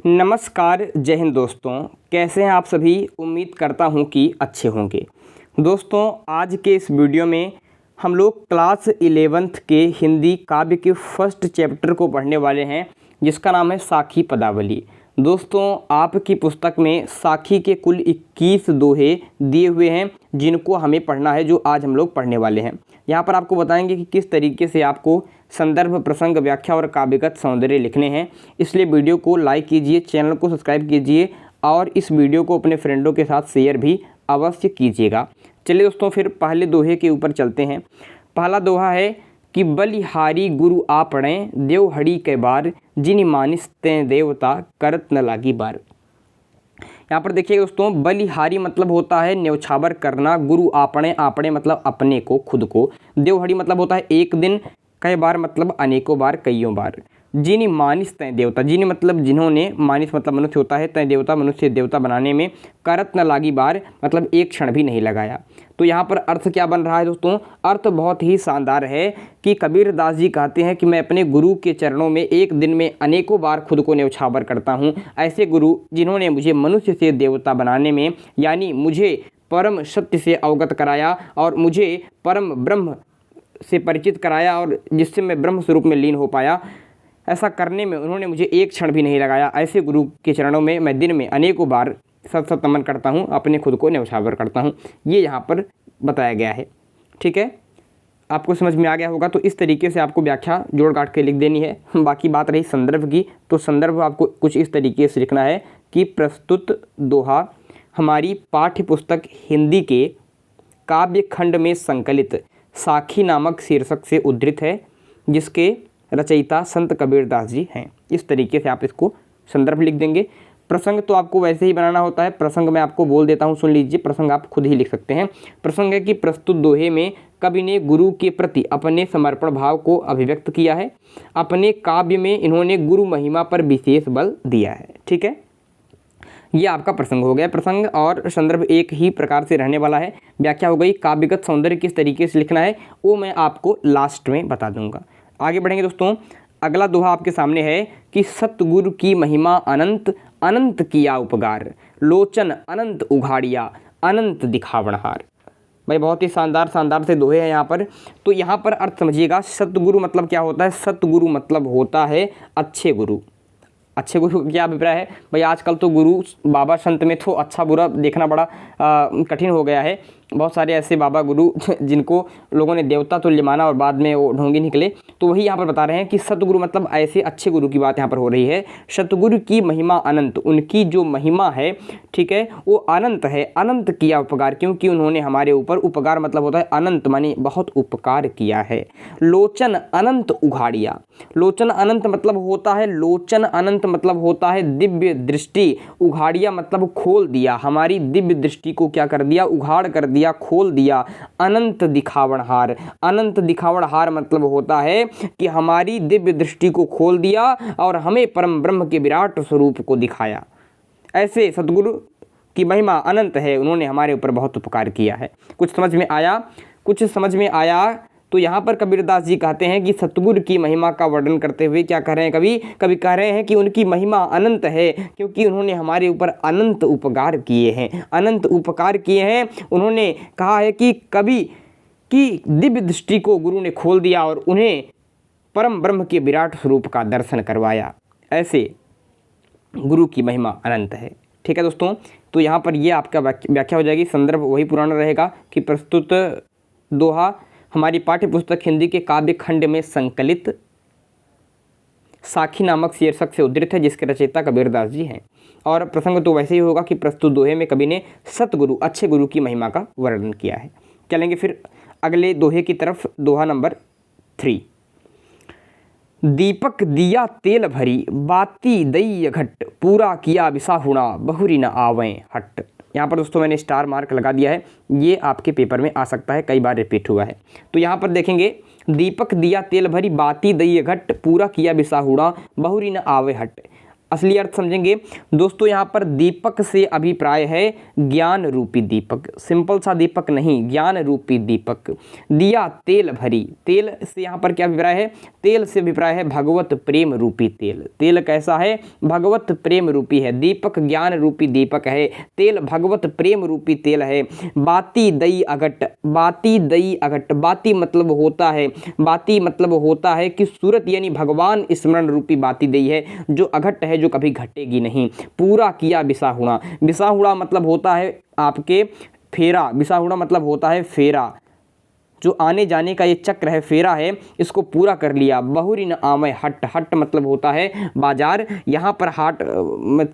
नमस्कार, जय हिंद दोस्तों। कैसे हैं आप सभी? उम्मीद करता हूं कि अच्छे होंगे। दोस्तों, आज के इस वीडियो में हम लोग क्लास 11th के हिंदी काव्य के फर्स्ट चैप्टर को पढ़ने वाले हैं, जिसका नाम है साखी पदावली। दोस्तों, आपकी पुस्तक में साखी के कुल 21 दोहे दिए हुए हैं, जिनको हमें पढ़ना है, जो आज हम लोग पढ़ने वाले हैं। यहाँ पर आपको बताएंगे कि किस तरीके से आपको संदर्भ, प्रसंग, व्याख्या और काव्यगत सौंदर्य लिखने हैं। इसलिए वीडियो को लाइक कीजिए, चैनल को सब्सक्राइब कीजिए और इस वीडियो को अपने फ्रेंडों के साथ शेयर भी अवश्य कीजिएगा। चलिए दोस्तों, फिर पहले दोहे के ऊपर चलते हैं। पहला दोहा है कि बलिहारी गुरु आपणे देव हड़ी के बार, जिनि मानिस तें देवता करत न लागी बार। यहाँ पर देखिए दोस्तों, बलिहारी मतलब होता है न्यौछावर करना, गुरु आपणे, आपणे मतलब अपने को, खुद को, देवहड़ी मतलब होता है एक दिन, कई बार मतलब अनेकों बार, कईयों बार। जिनि मानिस तय देवता, जिनि मतलब जिन्होंने, मानिस मतलब मनुष्य होता है, तय देवता मनुष्य देवता बनाने में, करत न लागी बार मतलब एक क्षण भी नहीं लगाया। तो यहाँ पर अर्थ क्या बन रहा है दोस्तों? अर्थ बहुत ही शानदार है कि कबीर दास जी कहते हैं कि मैं अपने गुरु के चरणों में एक दिन में अनेकों बार खुद को न्यौछावर करता हूँ। ऐसे गुरु जिन्होंने मुझे मनुष्य से देवता बनाने में, यानी मुझे परम सत्य से अवगत कराया और मुझे परम ब्रह्म से परिचित कराया, और जिससे मैं ब्रह्म स्वरूप में लीन हो पाया, ऐसा करने में उन्होंने मुझे एक क्षण भी नहीं लगाया। ऐसे गुरु के चरणों में मैं दिन में अनेकों बार सत नमन करता हूँ, अपने खुद को न्यौछावर करता हूँ। ये यहाँ पर बताया गया है। ठीक है, आपको समझ में आ गया होगा। तो इस तरीके से आपको व्याख्या जोड़ काट के लिख देनी है। बाकी बात रही संदर्भ की, तो संदर्भ आपको कुछ इस तरीके से लिखना है कि प्रस्तुत दोहा हमारी पाठ्य पुस्तक हिंदी के काव्य खंड में संकलित साखी नामक शीर्षक से उद्धृत है, जिसके रचयिता संत कबीर दास जी हैं। इस तरीके से आप इसको संदर्भ लिख देंगे। प्रसंग तो आपको वैसे ही बनाना होता है। प्रसंग मैं आपको बोल देता हूँ, सुन लीजिए। प्रसंग आप खुद ही लिख सकते हैं। प्रसंग है कि प्रस्तुत दोहे में कवि ने गुरु के प्रति अपने समर्पण भाव को अभिव्यक्त किया है। अपने काव्य में इन्होंने गुरु महिमा पर विशेष बल दिया है। ठीक है, ये आपका प्रसंग हो गया। प्रसंग और संदर्भ एक ही प्रकार से रहने वाला है। व्याख्या हो गई। काव्यगत सौंदर्य किस तरीके से लिखना है वो मैं आपको लास्ट में बता दूंगा। आगे बढ़ेंगे दोस्तों। अगला दोहा आपके सामने है कि सतगुरु की महिमा अनंत, अनंत किया उपकार, लोचन अनंत उघाड़िया, अनंत दिखावनहार। भाई बहुत ही शानदार शानदार से दोहे हैं यहाँ पर। तो यहाँ पर अर्थ समझिएगा। सतगुरु मतलब क्या होता है? सतगुरु मतलब होता है अच्छे गुरु। अच्छे गुरु क्या अभिप्राय है भाई? आजकल तो गुरु बाबा संत में तो अच्छा बुरा देखना बड़ा कठिन हो गया है। बहुत सारे ऐसे बाबा गुरु जिनको लोगों ने देवता तुल्य माना और बाद में वो ढोंगी निकले। तो वही यहाँ पर बता रहे हैं कि सतगुरु मतलब ऐसे अच्छे गुरु की बात यहाँ पर हो रही है। सतगुरु की महिमा अनंत, उनकी जो महिमा है, ठीक है, वो अनंत है। अनंत किया उपकार, क्योंकि उन्होंने हमारे ऊपर, उपकार मतलब होता है अनंत, माने बहुत उपकार किया है। लोचन अनंत उघाड़िया, लोचन अनंत मतलब होता है, लोचन अनंत मतलब होता है दिव्य दृष्टि, उघाड़िया मतलब खोल दिया। हमारी दिव्य दृष्टि को क्या कर दिया? उघाड़ कर दिया, खोल दिया। अनंत दिखावनहार, अनंत दिखावनहार मतलब होता है कि हमारी दिव्य दृष्टि को खोल दिया और हमें परम ब्रह्म के विराट स्वरूप को दिखाया। ऐसे सतगुरु की महिमा अनंत है, उन्होंने हमारे ऊपर बहुत उपकार किया है। कुछ समझ में आया? कुछ समझ में आया? तो यहाँ पर कबीरदास जी कहते हैं कि सतगुरु की महिमा का वर्णन करते हुए क्या कह रहे हैं कवि कह रहे हैं कि उनकी महिमा अनंत है, क्योंकि उन्होंने हमारे ऊपर अनंत उपकार किए हैं। अनंत उपकार किए हैं। उन्होंने कहा है कि कवि की दिव्य दृष्टि को गुरु ने खोल दिया और उन्हें परम ब्रह्म के विराट स्वरूप का दर्शन करवाया। ऐसे गुरु की महिमा अनंत है। ठीक है दोस्तों, तो यहाँ पर ये आपका व्याख्या हो जाएगी। संदर्भ वही पुराना रहेगा कि प्रस्तुत दोहा हमारी पाठ्य पुस्तक हिंदी के काव्य खंड में संकलित साखी नामक शीर्षक से उद्धृत है, जिसके रचयिता कबीरदास जी हैं। और प्रसंग तो वैसे ही होगा कि प्रस्तुत दोहे में कवि ने सतगुरु, अच्छे गुरु की महिमा का वर्णन किया है। चलेंगे फिर अगले दोहे की तरफ। दोहा नंबर 3। दीपक दिया तेल भरी, बाती दई घट, पूरा किया बिसाहुणा, बहुरी न आवें हट। यहाँ पर दोस्तों मैंने स्टार मार्क लगा दिया है, ये आपके पेपर में आ सकता है, कई बार रिपीट हुआ है। तो यहाँ पर देखेंगे, दीपक दिया तेल भरी, बाती दई घट, पूरा किया बिसाहुणा, बहुरी न आवे हट। असली अर्थ समझेंगे दोस्तों। यहाँ पर दीपक से अभिप्राय है ज्ञान रूपी दीपक, सिंपल सा दीपक नहीं, ज्ञान रूपी दीपक। दिया तेल भरी, तेल से यहाँ पर क्या अभिप्राय है? तेल से अभिप्राय है भगवत प्रेम रूपी तेल। तेल कैसा है? भगवत प्रेम रूपी है। दीपक ज्ञान रूपी दीपक है, तेल भगवत प्रेम रूपी तेल है। बाती दई अघट, बाती दई अघट, बाती मतलब होता है, बाती मतलब होता है कि सूरत यानी भगवान स्मरण रूपी बाती दई है, जो अघट है, जो कभी घटेगी नहीं। पूरा किया बिसाहुड़ा, बिसाहुड़ा मतलब होता है आपके फेरा, बिसाहुड़ा मतलब होता है फेरा, जो आने जाने का ये चक्र है, फेरा है, इसको पूरा कर लिया। बहुरी न आमय हट, हट मतलब होता है बाजार, यहाँ पर हाट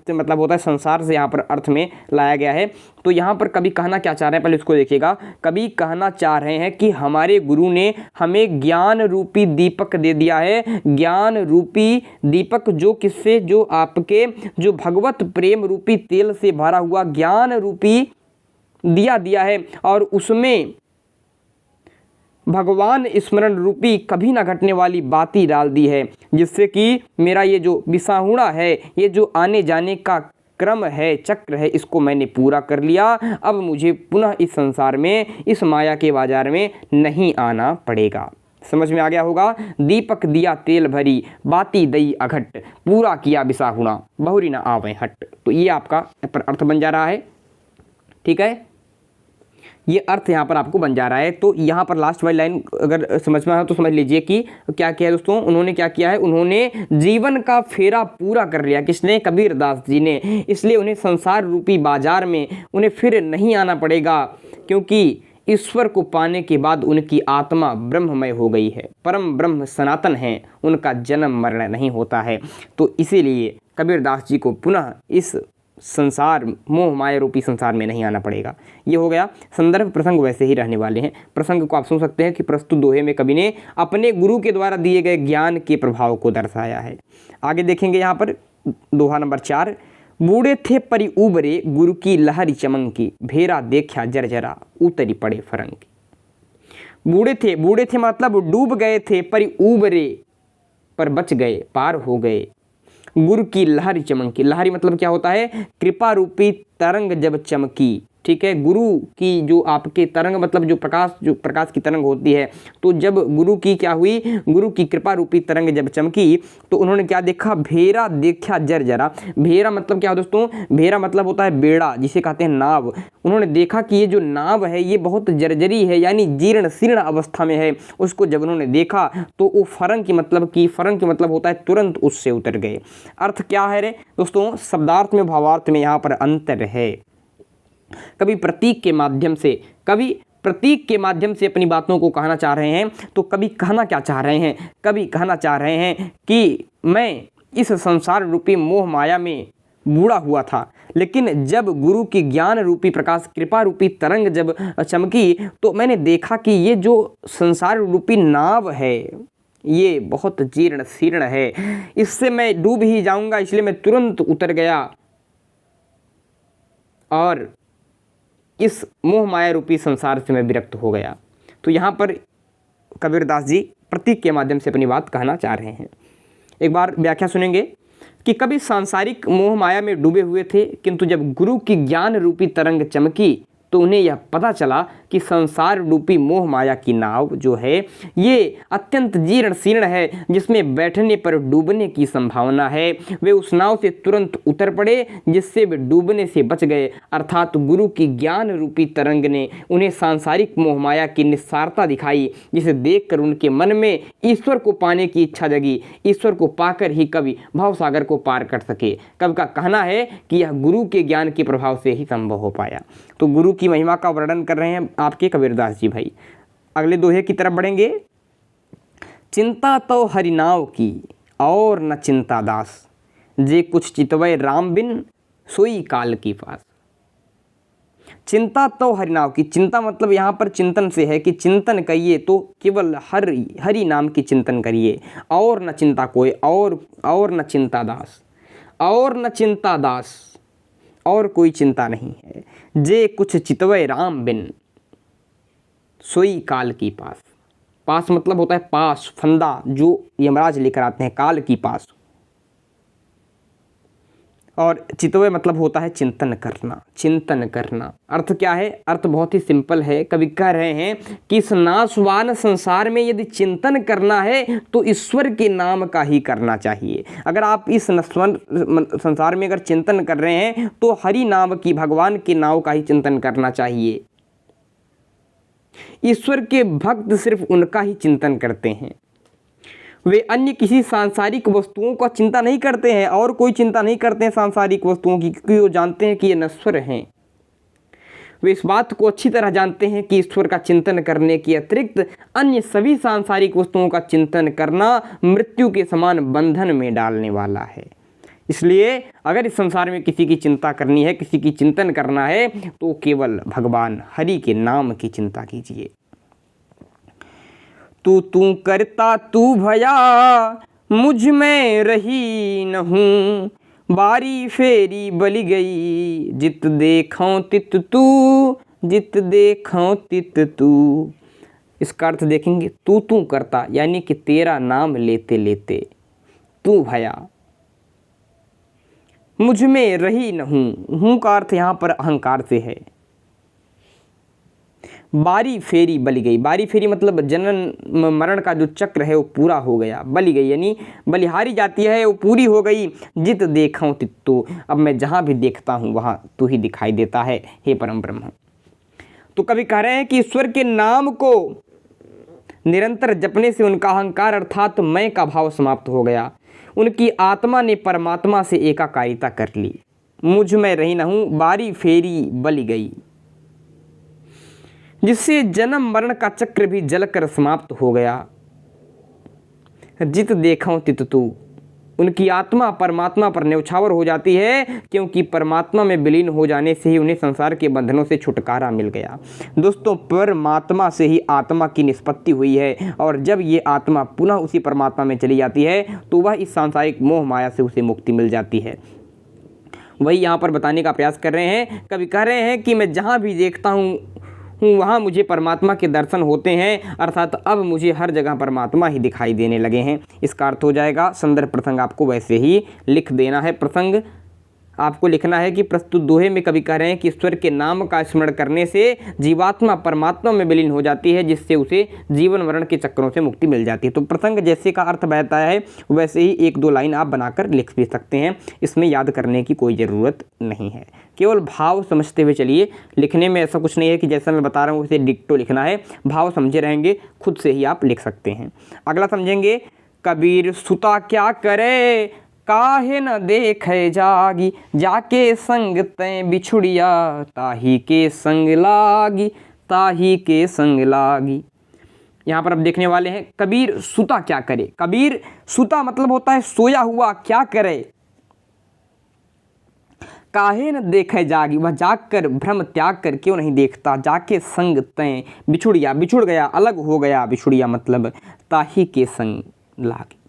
मतलब होता है संसार से यहाँ पर अर्थ में लाया गया है। तो यहाँ पर कवि कहना क्या चाह रहे हैं, पहले इसको देखिएगा। कवि कहना चाह रहे हैं कि हमारे गुरु ने हमें ज्ञान रूपी दीपक दे दिया है, ज्ञान रूपी दीपक, जो किससे? जो आपके जो भगवत प्रेम रूपी तेल से भरा हुआ ज्ञान रूपी दिया है, और उसमें भगवान स्मरण रूपी कभी ना घटने वाली बाती डाल दी है, जिससे कि मेरा ये जो बिसाहुड़ा है, ये जो आने जाने का क्रम है, चक्र है, इसको मैंने पूरा कर लिया। अब मुझे पुनः इस संसार में, इस माया के बाजार में नहीं आना पड़ेगा। समझ में आ गया होगा। दीपक दिया तेल भरी, बाती दई अघट, पूरा किया बिसाहुड़ा, बहुरी ना आवे हट। तो ये आपका अर्थ बन जा रहा है, ठीक है, ये अर्थ यहाँ पर आपको बन जा रहा है। तो यहाँ पर लास्ट वाली लाइन अगर समझ में आए तो समझ लीजिए कि क्या किया है दोस्तों, उन्होंने क्या किया है, उन्होंने जीवन का फेरा पूरा कर लिया। किसने? कबीरदास जी ने। इसलिए उन्हें संसार रूपी बाजार में उन्हें फिर नहीं आना पड़ेगा, क्योंकि ईश्वर को पाने के बाद उनकी आत्मा ब्रह्ममय हो गई है, परम ब्रह्म सनातन है, उनका जन्म मरण नहीं होता है। तो इसीलिए कबीरदास जी को पुनः इस संसार, मोह माया रूपी संसार में नहीं आना पड़ेगा। ये हो गया। संदर्भ प्रसंग वैसे ही रहने वाले हैं। प्रसंग को आप सुन सकते हैं कि प्रस्तुत दोहे में कवि ने अपने गुरु के द्वारा दिए गए ज्ञान के प्रभाव को दर्शाया है। आगे देखेंगे यहाँ पर दोहा नंबर 4। बूढ़े थे परि उबरे, गुरु की लहरी चमंकी, भेरा देखा जर्जरा, उतरी पड़े फरंगी। बूढ़े थे, बूढ़े थे मतलब डूब गए थे, परि उबरे पर बच गए, पार हो गए। गुरु की लहरी चमकी, लहरी मतलब क्या होता है? कृपा रूपी तरंग जब चमकी, ठीक है। गुरु की जो आपके तरंग मतलब जो प्रकाश की तरंग होती है, तो जब गुरु की क्या हुई, गुरु की कृपा रूपी तरंग जब चमकी, तो उन्होंने क्या देखा? भेरा देखा जर्जरा। भेरा मतलब क्या दोस्तों? भेरा मतलब होता है बेड़ा, जिसे कहते हैं नाव। उन्होंने देखा कि ये जो नाव है ये बहुत जर्जरी है, यानी जीर्ण शीर्ण अवस्था में है। उसको जब उन्होंने देखा तो वो फरंग की मतलब होता है तुरंत उससे उतर गए। अर्थ क्या है रे दोस्तों? शब्दार्थ में भावार्थ में यहाँ पर अंतर है। कभी प्रतीक के माध्यम से अपनी बातों को कहना चाह रहे हैं। तो कभी कहना क्या चाह रहे हैं? कभी कहना चाह रहे हैं कि मैं इस संसार रूपी मोह माया में बूढ़ा हुआ था, लेकिन जब गुरु की ज्ञान रूपी प्रकाश, कृपा रूपी तरंग जब चमकी, तो मैंने देखा कि ये जो संसार रूपी नाव है ये बहुत जीर्ण शीर्ण है, इससे मैं डूब ही जाऊंगा, इसलिए मैं तुरंत उतर गया और इस मोह माया रूपी संसार से मैं विरक्त हो गया। तो यहाँ पर कबीरदास जी प्रतीक के माध्यम से अपनी बात कहना चाह रहे हैं। एक बार व्याख्या सुनेंगे कि कभी सांसारिक मोह माया में डूबे हुए थे, किंतु जब गुरु की ज्ञान रूपी तरंग चमकी तो उन्हें यह पता चला कि संसार रूपी मोह माया की नाव जो है ये अत्यंत जीर्ण शीर्ण है, जिसमें बैठने पर डूबने की संभावना है। वे उस नाव से तुरंत उतर पड़े, जिससे वे डूबने से बच गए। अर्थात गुरु की ज्ञान रूपी तरंग ने उन्हें सांसारिक मोह माया की निस्सारता दिखाई, जिसे देखकर उनके मन में ईश्वर को पाने की इच्छा जगी। ईश्वर को पाकर ही कवि भवसागर को पार कर सके। कवि का कहना है कि यह गुरु के ज्ञान के प्रभाव से ही संभव हो पाया। तो गुरु की महिमा का वर्णन कर रहे हैं आपके कबीरदास जी भाई। अगले दोहे की तरफ बढ़ेंगे। चिंता तो हरिनाव की और न चिंता दास, जे कुछ चितवय राम बिन सोई काल की पास। चिंता तो हरिनाव की, चिंता मतलब यहाँ पर चिंतन से है कि चिंतन करिए तो केवल हरि नाम की चिंतन करिए, और न चिंता कोई, और न चिंता दास, और न चिंता दास, और कोई चिंता नहीं है। जे कुछ चितवय राम बिन सोई काल की पास। पास मतलब होता है पास, फंदा जो यमराज लेकर आते हैं, काल की पास। और चितवे मतलब होता है चिंतन करना। चिंतन करना अर्थ क्या है? अर्थ बहुत ही सिंपल है। कवि कह रहे हैं कि इस नाशवान संसार में यदि चिंतन करना है तो ईश्वर के नाम का ही करना चाहिए। अगर आप इस नश्वर संसार में अगर चिंतन कर रहे हैं तो हरि नाम की, भगवान के नाम का ही चिंतन करना चाहिए। ईश्वर के भक्त सिर्फ उनका ही चिंतन करते हैं, वे अन्य किसी सांसारिक वस्तुओं का चिंता नहीं करते हैं और कोई चिंता नहीं करते हैं सांसारिक वस्तुओं की, क्योंकि वो जानते हैं कि ये नश्वर हैं। वे इस बात को अच्छी तरह जानते हैं कि ईश्वर का चिंतन करने के अतिरिक्त अन्य सभी सांसारिक वस्तुओं का चिंतन करना मृत्यु के समान बंधन में डालने वाला है। इसलिए अगर इस संसार में किसी की चिंता करनी है, किसी की चिंतन करना है, तो केवल भगवान हरि के नाम की चिंता कीजिए। तू करता तू भया मुझ में रही न हूँ, बारी फेरी बली गई जित देखूं तित तू, जित देखूं तित तू। इसका अर्थ देखेंगे, तू करता यानी कि तेरा नाम लेते लेते, तू भया मुझ में रही न हूँ का अर्थ यहाँ पर अहंकार से है। बारी फेरी बली गई, बारी फेरी मतलब जनन मरण का जो चक्र है वो पूरा हो गया। बली गई यानी बलिहारी जाती है, वो पूरी हो गई। जित देखूं तित तू, अब मैं जहाँ भी देखता हूँ वहाँ तू ही दिखाई देता है, हे परम ब्रह्म। तो कभी कह रहे हैं कि ईश्वर के नाम को निरंतर जपने से उनका अहंकार अर्थात मैं का भाव समाप्त हो गया। उनकी आत्मा ने परमात्मा से एकाकारिता कर ली। मुझ में रही न हूँ, बारी फेरी बली गई, जिससे जन्म मरण का चक्र भी जलकर समाप्त हो गया। जित देखूं तित तू, उनकी आत्मा परमात्मा पर न्यौछावर हो जाती है, क्योंकि परमात्मा में विलीन हो जाने से ही उन्हें संसार के बंधनों से छुटकारा मिल गया। दोस्तों, परमात्मा से ही आत्मा की निष्पत्ति हुई है, और जब ये आत्मा पुनः उसी परमात्मा में चली जाती है तो वह इस सांसारिक मोह माया से उसे मुक्ति मिल जाती है। वही यहाँ पर बताने का प्रयास कर रहे हैं। कभी कह रहे हैं कि मैं जहाँ भी देखता हूँ वहाँ मुझे परमात्मा के दर्शन होते हैं, अर्थात अब मुझे हर जगह परमात्मा ही दिखाई देने लगे हैं। इसका अर्थ हो जाएगा, संदर्भ प्रसंग आपको वैसे ही लिख देना है। प्रसंग आपको लिखना है कि प्रस्तुत दोहे में कवि कह रहे हैं कि ईश्वर के नाम का स्मरण करने से जीवात्मा परमात्मा में विलीन हो जाती है, जिससे उसे जीवन मरण के चक्रों से मुक्ति मिल जाती है। तो प्रसंग जैसे का अर्थ बहता है वैसे ही एक दो लाइन आप बनाकर लिख भी सकते हैं, इसमें याद करने की कोई ज़रूरत नहीं है, केवल भाव समझते हुए चलिए। लिखने में ऐसा कुछ नहीं है कि जैसा मैं बता रहा हूँ उसे डिक्टो लिखना है, भाव समझे रहेंगे खुद से ही आप लिख सकते हैं। अगला समझेंगे, कबीर सुता क्या करे काहे न देखे जागी, जाके संग तैं बिछुड़िया ताही के संग लागी, ताही के संग लागी। यहाँ पर अब देखने वाले हैं, कबीर सुता क्या करे। कबीर सुता मतलब होता है सोया हुआ, क्या करे। काहे न देखे जागी, वह जागकर भ्रम त्याग कर क्यों नहीं देखता। जाके संग तैं बिछुड़िया, बिछुड़ गया, अलग हो गया, बिछुड़िया मतलब ताही के संग लागी।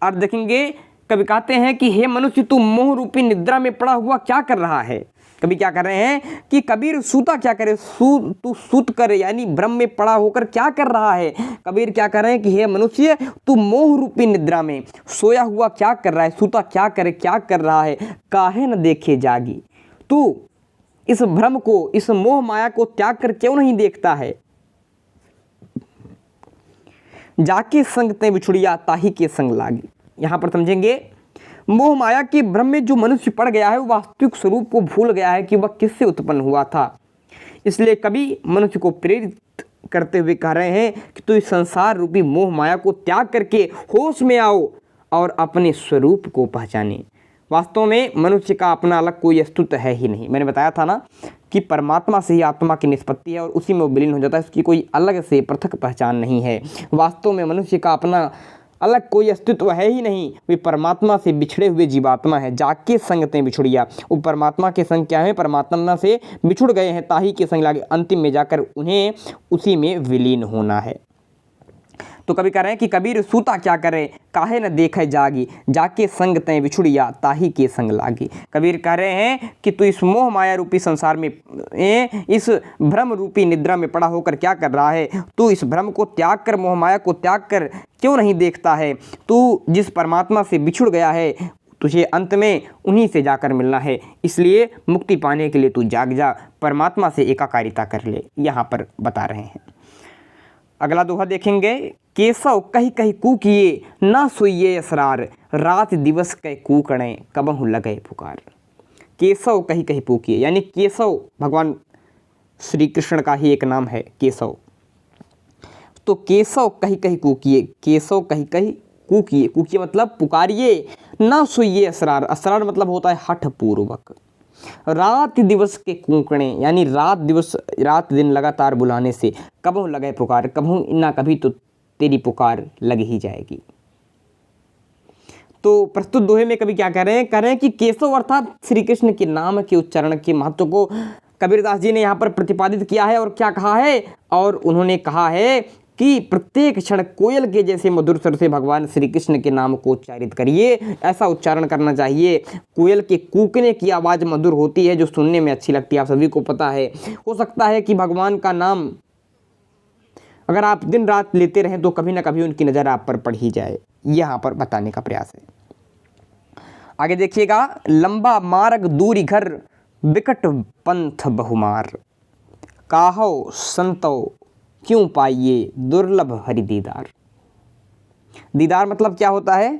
अब देखेंगे, कभी कहते हैं कि हे मनुष्य, तू मोह रूपी निद्रा में पड़ा हुआ क्या कर रहा है। कभी क्या कर रहे हैं कि कबीर सूता क्या करे, तू सूत कर यानी भ्रम में पड़ा होकर क्या कर रहा है। कबीर क्या कर रहे हैं कि हे मनुष्य, तू मोह रूपी निद्रा में सोया हुआ क्या कर रहा है, सूता क्या करे, क्या कर रहा है। काहे न देखे जागी, तू इस भ्रम को, इस मोह माया को त्याग कर क्यों नहीं देखता है। जाके संग तैं बिछुड़िया ताही के संग लागी। यहाँ पर समझेंगे, मोह माया के भ्रम में जो मनुष्य पड़ गया है वो वास्तविक स्वरूप को भूल गया है कि वह किससे उत्पन्न हुआ था। इसलिए कभी मनुष्य को प्रेरित करते हुए कह रहे हैं कि तू इस संसार रूपी मोह माया को त्याग करके होश में आओ और अपने स्वरूप को पहचाने। वास्तव में मनुष्य का अपना अलग कोई अस्तित्व है ही नहीं। मैंने बताया था ना कि परमात्मा से ही आत्मा की निष्पत्ति है और उसी में वो विलीन हो जाता है, उसकी कोई अलग से पृथक पहचान नहीं है। वास्तव में मनुष्य का अपना अलग कोई अस्तित्व है ही नहीं, वे परमात्मा से बिछड़े हुए जीवात्मा है। जाके संग तैं बिछुड़िया, वो परमात्मा के संग क्या है, परमात्मा से बिछुड़ गए हैं, ताही के संग लागे, अंतिम में जाकर उन्हें उसी में विलीन होना है। तो कभी कह रहे हैं कि कबीर सूता क्या करे काहे न देखे जागी, जाके संग तैं बिछुड़िया ताही के संग लागी। कबीर कह रहे हैं कि तू इस मोह माया रूपी संसार में, इस भ्रम रूपी निद्रा में पड़ा होकर क्या कर रहा है। तू इस भ्रम को त्याग कर, मोह माया को त्याग कर क्यों नहीं देखता है। तू जिस परमात्मा से बिछुड़ गया है, तुझे अंत में उन्हीं से जाकर मिलना है, इसलिए मुक्ति पाने के लिए तू जाग जा, परमात्मा से एकाकारिता कर ले, यहाँ पर बता रहे हैं। अगला दोहा देखेंगे, केशव कही कही कूकिए ना सोइए असरार, रात दिवस कै कूकड़े कबहु लगे पुकार। केशव कही कही कूकिए, यानी केशव भगवान श्री कृष्ण का ही एक नाम है केशव। तो केशव कही कही कूकिए, केशव कही कही कूकिए, कूकिए मतलब पुकारिए, ना सोइए असरार, असरार मतलब होता है हठ पूर्वक, रात दिवस के कूकड़े, यानी रात दिन लगातार बुलाने से कबहु लगे पुकार, कबहु ना कभी तो तेरी पुकार लग ही जाएगी। तो प्रस्तुत दोहे में कवि क्या कह रहे हैं कि केशव अर्थात श्री कृष्ण के नाम के उच्चारण के महत्व को कबीरदास जी ने यहाँ पर प्रतिपादित किया है। और क्या कहा है, और उन्होंने कहा है कि प्रत्येक क्षण कोयल के जैसे मधुर स्वर से भगवान श्री कृष्ण के नाम को उच्चारित करिए, ऐसा उच्चारण करना चाहिए। कोयल के कूकने की आवाज़ मधुर होती है, जो सुनने में अच्छी लगती है, आप सभी को पता है। हो सकता है कि भगवान का नाम अगर आप दिन रात लेते रहें तो कभी ना कभी उनकी नज़र आप पर पड़ ही जाए, यहाँ पर बताने का प्रयास है। आगे देखिएगा, लंबा मार्ग दूरी घर, बिकट पंथ बहुमार, काहो संतो क्यों पाइए दुर्लभ हरि दीदार। दीदार मतलब क्या होता है,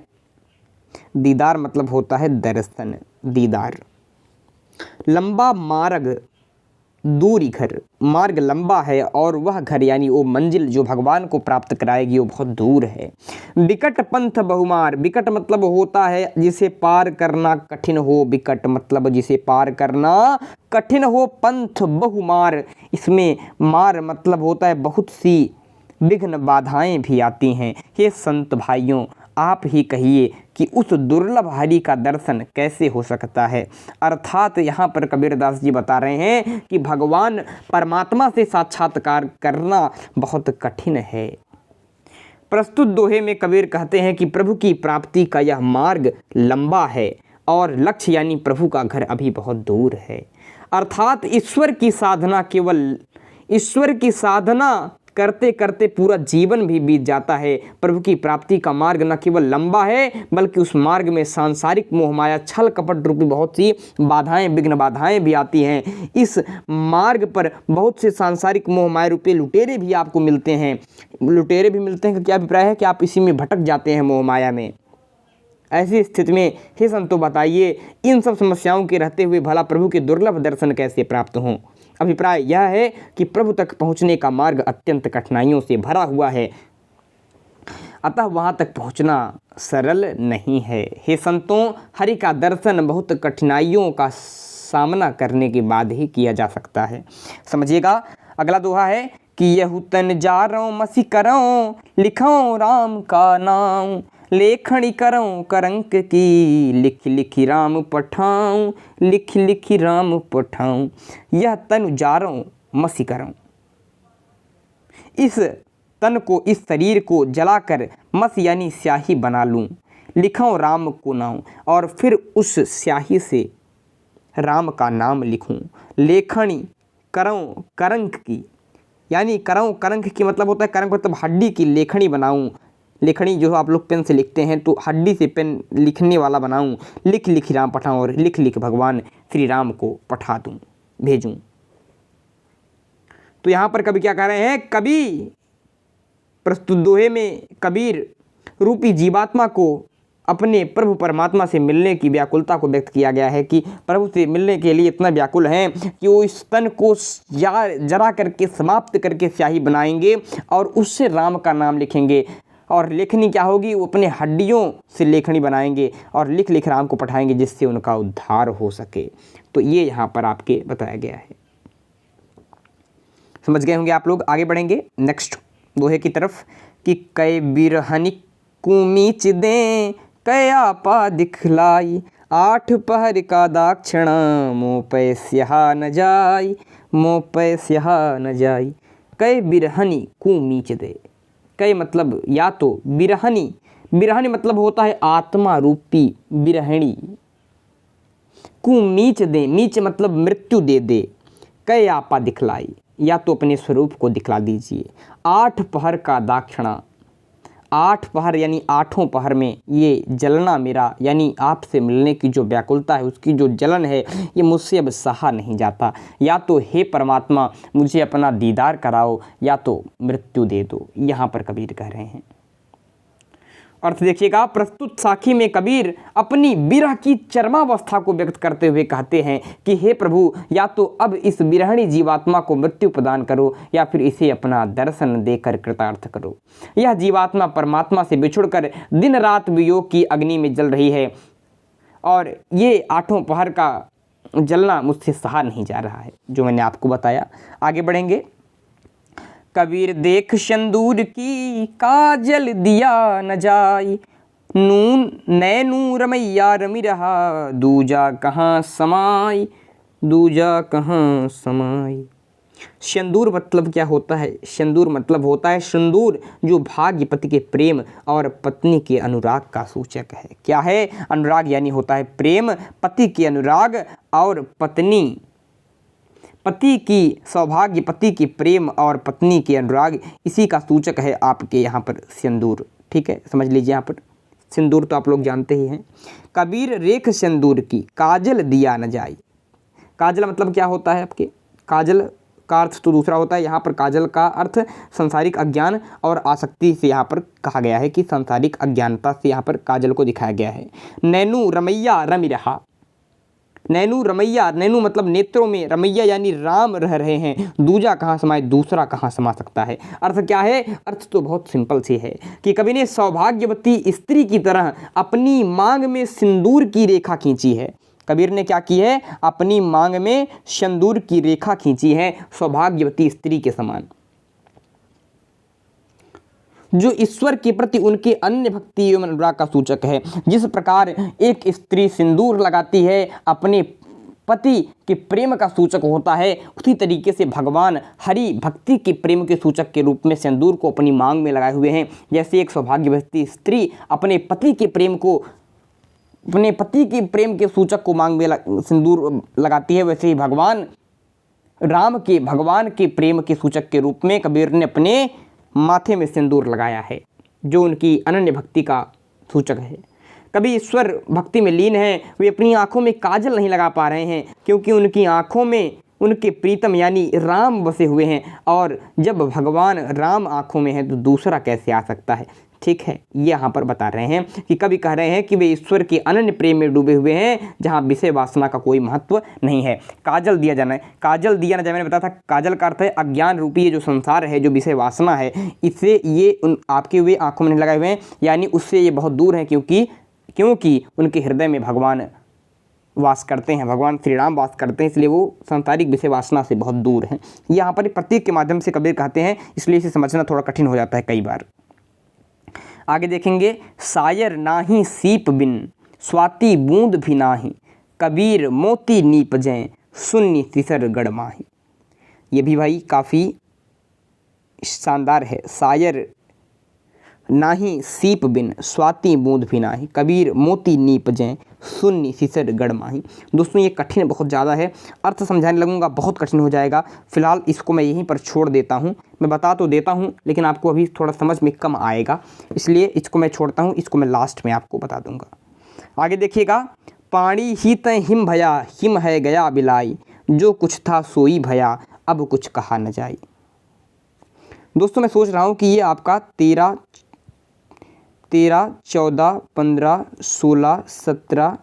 दीदार मतलब होता है दर्शन, दीदार। लंबा मार्ग दूरी घर, मार्ग लंबा है और वह घर यानी वो मंजिल जो भगवान को प्राप्त कराएगी वो बहुत दूर है। बिकट पंथ बहुमार, बिकट मतलब होता है जिसे पार करना कठिन हो, बिकट मतलब जिसे पार करना कठिन हो, पंथ बहुमार, इसमें मार मतलब होता है बहुत सी विघ्न बाधाएं भी आती हैं। हे संत भाइयों, आप ही कहिए कि उस दुर्लभ हरि का दर्शन कैसे हो सकता है। अर्थात यहाँ पर कबीरदास जी बता रहे हैं कि भगवान परमात्मा से साक्षात्कार करना बहुत कठिन है। प्रस्तुत दोहे में कबीर कहते हैं कि प्रभु की प्राप्ति का यह मार्ग लंबा है और लक्ष्य यानी प्रभु का घर अभी बहुत दूर है। अर्थात ईश्वर की साधना करते करते पूरा जीवन भी बीत जाता है। प्रभु की प्राप्ति का मार्ग न केवल लंबा है बल्कि उस मार्ग में सांसारिक मोहमाया छल कपट रूपी बहुत सी बाधाएं, विघ्न बाधाएं भी आती हैं। इस मार्ग पर बहुत से सांसारिक मोहमाया रूपी लुटेरे भी आपको मिलते हैं। लुटेरे भी मिलते हैं, क्या अभिप्राय है कि आप इसी में भटक जाते हैं मोहमाया में। ऐसी स्थिति में हे संतों बताइए, इन सब समस्याओं के रहते हुए भला प्रभु के दुर्लभ दर्शन कैसे प्राप्त हों। अभिप्राय यह है कि प्रभु तक पहुंचने का मार्ग अत्यंत कठिनाइयों से भरा हुआ है, अतः वहां तक पहुंचना सरल नहीं है। हे संतों, हरि का दर्शन बहुत कठिनाइयों का सामना करने के बाद ही किया जा सकता है। समझिएगा, अगला दोहा है कि यहु तन जारों मसी करों, लिखों राम का नाम, लेखणी करों करंक की, लिख लिखी राम पठाऊं, लिख लिखी राम पठाऊं। यह तन जारों मसी करों, इस तन को, इस शरीर को जलाकर मस यानी स्याही बना लूं, लिखूं राम को नाम, और फिर उस स्याही से राम का नाम लिखूं। लेखनी करों करंक की, यानी करों करंक की मतलब होता है, करंक मतलब हड्डी की लेखनी बनाऊं। लेखनी जो आप लोग पेन से लिखते हैं तो हड्डी से पेन लिखने वाला बनाऊं। लिख लिख राम पठाऊं, और लिख लिख भगवान श्री राम को पठा दूं, भेजूं। तो यहाँ पर कवि क्या कह रहे हैं, कवि प्रस्तुत दोहे में कबीर रूपी जीवात्मा को अपने प्रभु परमात्मा से मिलने की व्याकुलता को व्यक्त किया गया है कि प्रभु से मिलने के लिए इतना व्याकुल हैं कि वो इस तन को जरा करके समाप्त करके स्याही बनाएंगे और उससे राम का नाम लिखेंगे। और लेखनी क्या होगी, वो अपने हड्डियों से लेखनी बनाएंगे और लिख लिख राम को पठाएंगे जिससे उनका उद्धार हो सके। तो ये यहाँ पर आपके बताया गया है। समझ गए होंगे आप लोग। आगे बढ़ेंगे नेक्स्ट दोहे की तरफ कि कै बिरहनी कुमीच दें, कया पा दिखलाई, आठ पहर का दाक्षिणा, मोह पै स्याहा न जाई, मोह पै स्याहा न जाई। कै बिरहनी कुमीच दे, कै मतलब या तो बिरहनी, बिरहनी मतलब होता है आत्मा रूपी बिरहणी। कुमीच दे, मीच मतलब मृत्यु दे दे। कै आपा दिखलाई, या तो अपने स्वरूप को दिखला दीजिए। आठ पहर का दाक्षिणा, 8 पहर यानी 8 पहर में ये जलना मेरा, यानी आपसे मिलने की जो व्याकुलता है, उसकी जो जलन है, ये मुझसे अब सहा नहीं जाता। या तो हे परमात्मा मुझे अपना दीदार कराओ या तो मृत्यु दे दो। यहाँ पर कबीर कह रहे हैं। अर्थ देखिएगा, प्रस्तुत साखी में कबीर अपनी विरह की चरमावस्था को व्यक्त करते हुए कहते हैं कि हे प्रभु, या तो अब इस विरहणी जीवात्मा को मृत्यु प्रदान करो या फिर इसे अपना दर्शन देकर कृतार्थ करो। यह जीवात्मा परमात्मा से बिछुड़कर दिन रात वियोग की अग्नि में जल रही है और ये 8 पहर का जलना मुझसे सहा नहीं जा रहा है, जो मैंने आपको बताया। आगे बढ़ेंगे। कबीर देख सिंदूर की काजल दिया न जाई, नून नैनू रमैया रमी रहा, दूजा कहाँ समाई, दूजा कहाँ समाई। सिंदूर मतलब क्या होता है? सिंदूर मतलब होता है सिंदूर, जो भाग्यपति के प्रेम और पत्नी के अनुराग का सूचक है। क्या है? अनुराग, यानी होता है प्रेम, पति के अनुराग और पति की सौभाग्य, पति के प्रेम और पत्नी के अनुराग, इसी का सूचक है आपके यहाँ पर सिंदूर। ठीक है, समझ लीजिए। यहाँ पर सिंदूर तो आप लोग जानते ही हैं। कबीर रेख सिंदूर की काजल दिया न जाई। काजल मतलब क्या होता है आपके? काजल का अर्थ तो दूसरा होता है, यहाँ पर काजल का अर्थ संसारिक अज्ञान और आसक्ति से यहाँ पर कहा गया है कि संसारिक अज्ञानता से यहाँ पर काजल को दिखाया गया है। नैनू रमैया रमि रहा। नैनू रमैया, नैनू मतलब नेत्रों में, रमैया यानी राम रह रहे हैं। दूजा कहाँ समाए, दूसरा कहाँ समा सकता है। अर्थ क्या है? अर्थ तो बहुत सिंपल सी है कि कवि ने सौभाग्यवती स्त्री की तरह अपनी मांग में सिंदूर की रेखा खींची है। कबीर ने क्या की है? अपनी मांग में सिंदूर की रेखा खींची है, सौभाग्यवती स्त्री के समान, जो ईश्वर के प्रति उनके अन्य भक्ति एवं अनुराग का सूचक है। जिस प्रकार एक स्त्री सिंदूर लगाती है अपने पति के प्रेम का सूचक होता है, उसी तरीके से भगवान हरि भक्ति के प्रेम के सूचक के रूप में सिंदूर को अपनी मांग में लगाए हुए हैं। जैसे एक सौभाग्यवती स्त्री अपने पति के प्रेम को, अपने पति के प्रेम के सूचक को मांग में सिंदूर लगाती है, वैसे ही भगवान राम के, भगवान के प्रेम के सूचक के रूप में कबीर ने अपने माथे में सिंदूर लगाया है, जो उनकी अनन्य भक्ति का सूचक है। कभी ईश्वर भक्ति में लीन है, वे अपनी आंखों में काजल नहीं लगा पा रहे हैं, क्योंकि उनकी आंखों में उनके प्रीतम यानी राम बसे हुए हैं, और जब भगवान राम आंखों में है तो दूसरा कैसे आ सकता है। ठीक है, ये यहाँ पर बता रहे हैं कि कभी कह रहे हैं कि वे ईश्वर के अनन्य प्रेम में डूबे हुए हैं, जहाँ विषय वासना का कोई महत्व नहीं है। काजल दिया जाना है, काजल दिया ना जाए, मैंने बताया था काजल का अर्थ है अज्ञान रूपी ये जो संसार है, जो विषय वासना है, इससे ये आपके वे आंखों में नहीं लगाए हुए हैं, यानी उससे ये बहुत दूर हैं, क्योंकि उनके हृदय में भगवान वास करते हैं, भगवान श्री राम वास करते हैं, इसलिए वो सांसारिक विषय वासना से बहुत दूर हैं। यहाँ पर प्रतीक के माध्यम से कबीर कहते हैं, इसलिए इसे समझना थोड़ा कठिन हो जाता है कई बार। आगे देखेंगे। सायर नाही सीप बिन, स्वाति बूंद भी नाही, कबीर मोती नीप जय, सुन्नी सिसर गड़माही। ये भी भाई काफ़ी शानदार है। सायर नाही सीप बिन, स्वाति बूंद भी नाही, कबीर मोती नीप जय, सुन्नी सिसर गड़माही। दोस्तों ये कठिन बहुत ज़्यादा है, अर्थ समझाने लगूंगा बहुत कठिन हो जाएगा। फिलहाल इसको मैं यहीं पर छोड़ देता हूँ। मैं बता तो देता हूँ लेकिन आपको अभी थोड़ा समझ में कम आएगा, इसलिए इसको मैं छोड़ता हूँ, इसको मैं लास्ट में आपको बता दूंगा। आगे देखिएगा। पानी ही तय हिम भया, हिम है गया बिलाई, जो कुछ था सोई भया, अब कुछ कहा न जाई। दोस्तों मैं सोच रहा हूँ कि ये आपका 13, 14, 15, 16, 17,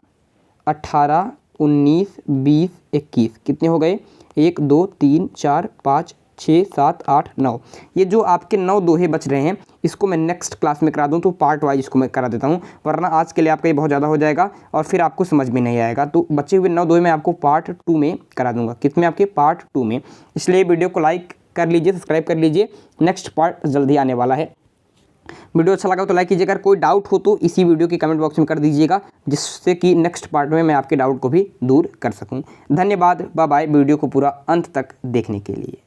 18, 19, 20, 21 कितने हो गए? 1, 2, 3, 4, 5, 6, 7, 8, 9। ये जो आपके 9 दोहे बच रहे हैं, इसको मैं नेक्स्ट क्लास में करा दूं तो पार्ट वाइज इसको मैं करा देता हूं, वरना आज के लिए आपका ये बहुत ज़्यादा हो जाएगा और फिर आपको समझ में नहीं आएगा। तो बचे हुए 9 दोहे मैं आपको पार्ट 2 में करा दूंगा। कितने आपके? पार्ट 2 में। इसलिए वीडियो को लाइक कर लीजिए, सब्सक्राइब कर लीजिए, नेक्स्ट पार्ट जल्दी आने वाला है। वीडियो अच्छा लगा तो लाइक कीजिएगा, अगर कोई डाउट हो तो इसी वीडियो के कमेंट बॉक्स में कर दीजिएगा, जिससे कि नेक्स्ट पार्ट में मैं आपके डाउट को भी दूर कर सकूं। धन्यवाद, बाय बाय। वीडियो को पूरा अंत तक देखने के लिए।